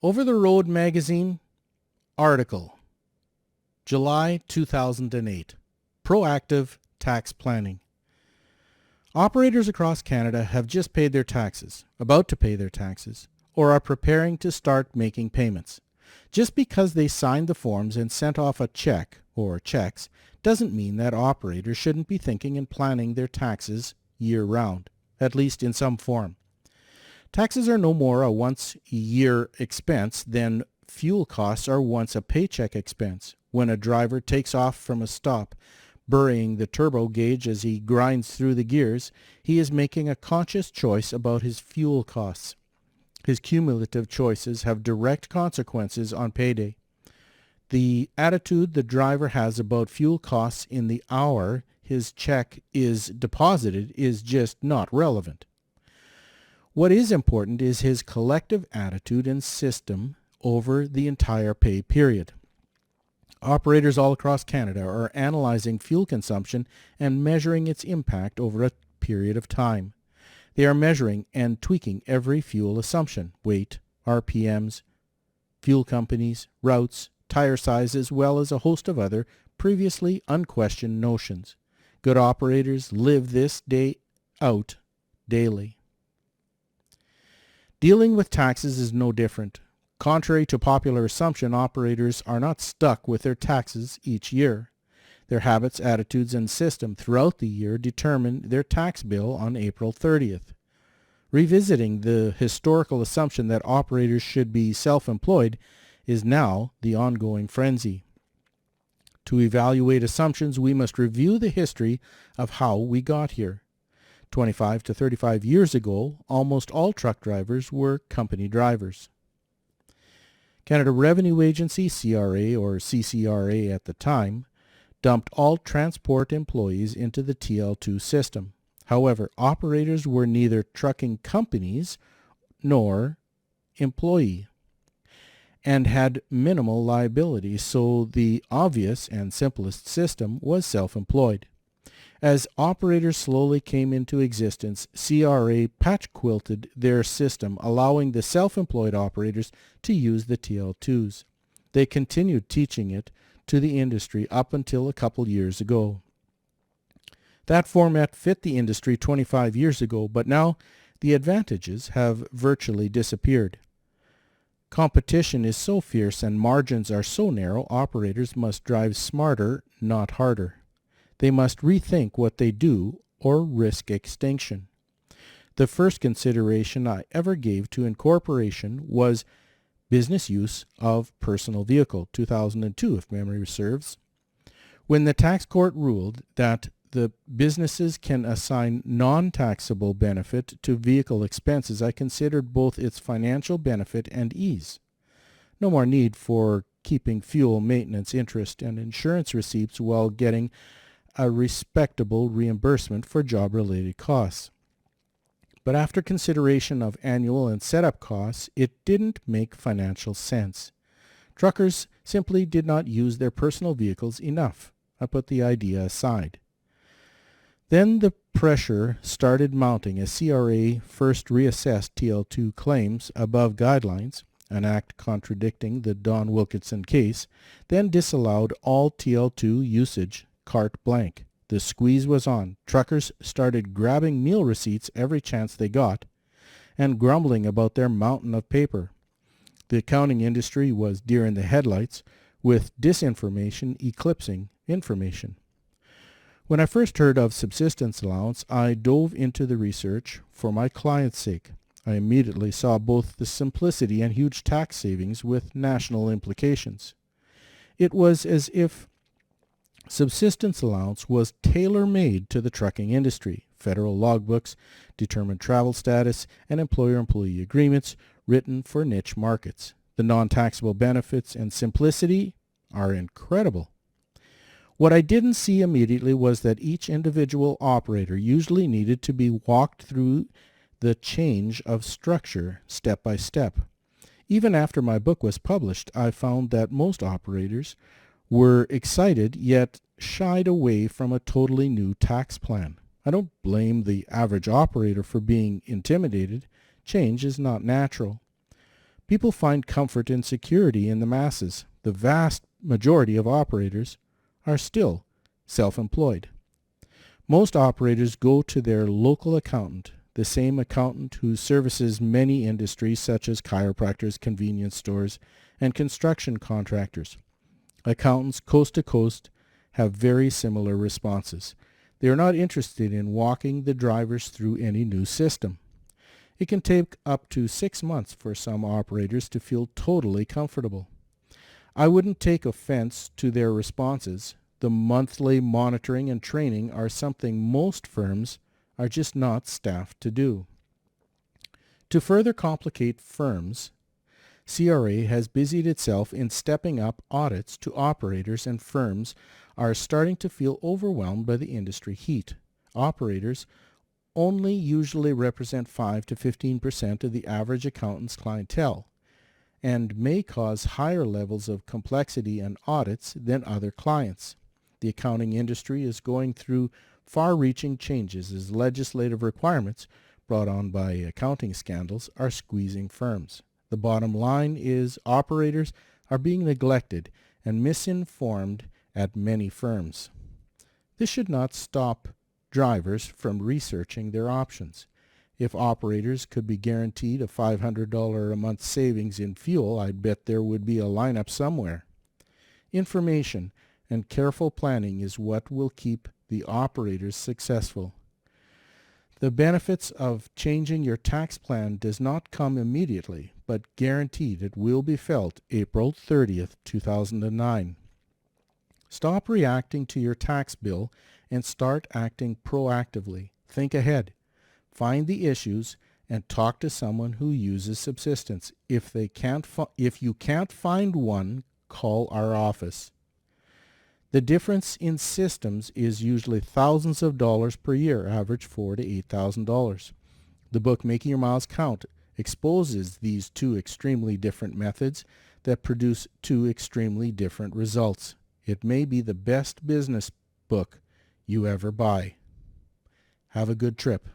Over the Road magazine article, July 2008, Proactive Tax Planning. Operators across Canada have just paid their taxes, about to pay their taxes, or are preparing to start making payments. Just because they signed the forms and sent off a check or checks doesn't mean that operators shouldn't be thinking and planning their taxes year-round, at least in some form. Taxes are no more a once-a-year expense than fuel costs are once a paycheck expense. When a driver takes off from a stop, burying the turbo gauge as he grinds through the gears, he is making a conscious choice about his fuel costs. His cumulative choices have direct consequences on payday. The attitude the driver has about fuel costs in the hour his check is deposited is just not relevant. What is important is his collective attitude and system over the entire pay period. Operators all across Canada are analyzing fuel consumption and measuring its impact over a period of time. They are measuring and tweaking every fuel assumption, weight, RPMs, fuel companies, routes, tire size, as well as a host of other previously unquestioned notions. Good operators live this day out daily. Dealing with taxes is no different. Contrary to popular assumption, operators are not stuck with their taxes each year. Their habits, attitudes, and system throughout the year determine their tax bill on April 30th. Revisiting the historical assumption that operators should be self-employed is now the ongoing frenzy. To evaluate assumptions, we must review the history of how we got here. 25 to 35 years ago, almost all truck drivers were company drivers. Canada Revenue Agency, CRA or CCRA at the time, dumped all transport employees into the TL2 system. However, operators were neither trucking companies nor employee and had minimal liability, so the obvious and simplest system was self-employed. As operators slowly came into existence, CRA patch-quilted their system, allowing the self-employed operators to use the TL2s. They continued teaching it to the industry up until a couple years ago. That format fit the industry 25 years ago, but now the advantages have virtually disappeared. Competition is so fierce and margins are so narrow, operators must drive smarter, not harder. They must rethink what they do or risk extinction. The first consideration I ever gave to incorporation was business use of personal vehicle, 2002 if memory serves. When the tax court ruled that the businesses can assign non-taxable benefit to vehicle expenses, I considered both its financial benefit and ease. No more need for keeping fuel, maintenance, interest, and insurance receipts while getting a respectable reimbursement for job-related costs. But after consideration of annual and setup costs, it didn't make financial sense. Truckers simply did not use their personal vehicles enough. I put the idea aside. Then the pressure started mounting as CRA first reassessed TL2 claims above guidelines, an act contradicting the Don Wilkinson case, then disallowed all TL2 usage carte blanche. The squeeze was on. Truckers started grabbing meal receipts every chance they got and grumbling about their mountain of paper. The accounting industry was deer in the headlights, with disinformation eclipsing information. When I first heard of subsistence allowance, I dove into the research for my client's sake. I immediately saw both the simplicity and huge tax savings with national implications. It was as if subsistence allowance was tailor-made to the trucking industry. Federal logbooks determined travel status and employer-employee agreements written for niche markets. The non-taxable benefits and simplicity are incredible. What I didn't see immediately was that each individual operator usually needed to be walked through the change of structure step by step. Even after my book was published, I found that most operators were excited yet shied away from a totally new tax plan. I don't blame the average operator for being intimidated. Change is not natural. People find comfort and security in the masses. The vast majority of operators are still self-employed. Most operators go to their local accountant, the same accountant who services many industries such as chiropractors, convenience stores, and construction contractors. Accountants coast to coast have very similar responses. They are not interested in walking the drivers through any new system. It can take up to 6 months for some operators to feel totally comfortable. I wouldn't take offense to their responses. The monthly monitoring and training are something most firms are just not staffed to do. To further complicate firms, CRA has busied itself in stepping up audits to operators, and firms are starting to feel overwhelmed by the industry heat. Operators only usually represent 5 to 15% of the average accountant's clientele and may cause higher levels of complexity and audits than other clients. The accounting industry is going through far-reaching changes as legislative requirements brought on by accounting scandals are squeezing firms. The bottom line is operators are being neglected and misinformed at many firms. This should not stop drivers from researching their options. If operators could be guaranteed a $500 a month savings in fuel, I'd bet there would be a lineup somewhere. Information and careful planning is what will keep the operators successful. The benefits of changing your tax plan does not come immediately, but guaranteed it will be felt April 30th, 2009. Stop reacting to your tax bill and start acting proactively. Think ahead. Find the issues and talk to someone who uses subsistence. If you can't find one, call our office. The difference in systems is usually thousands of dollars per year, average $4,000 to $8,000. The book Making Your Miles Count exposes these two extremely different methods that produce two extremely different results. It may be the best business book you ever buy. Have a good trip.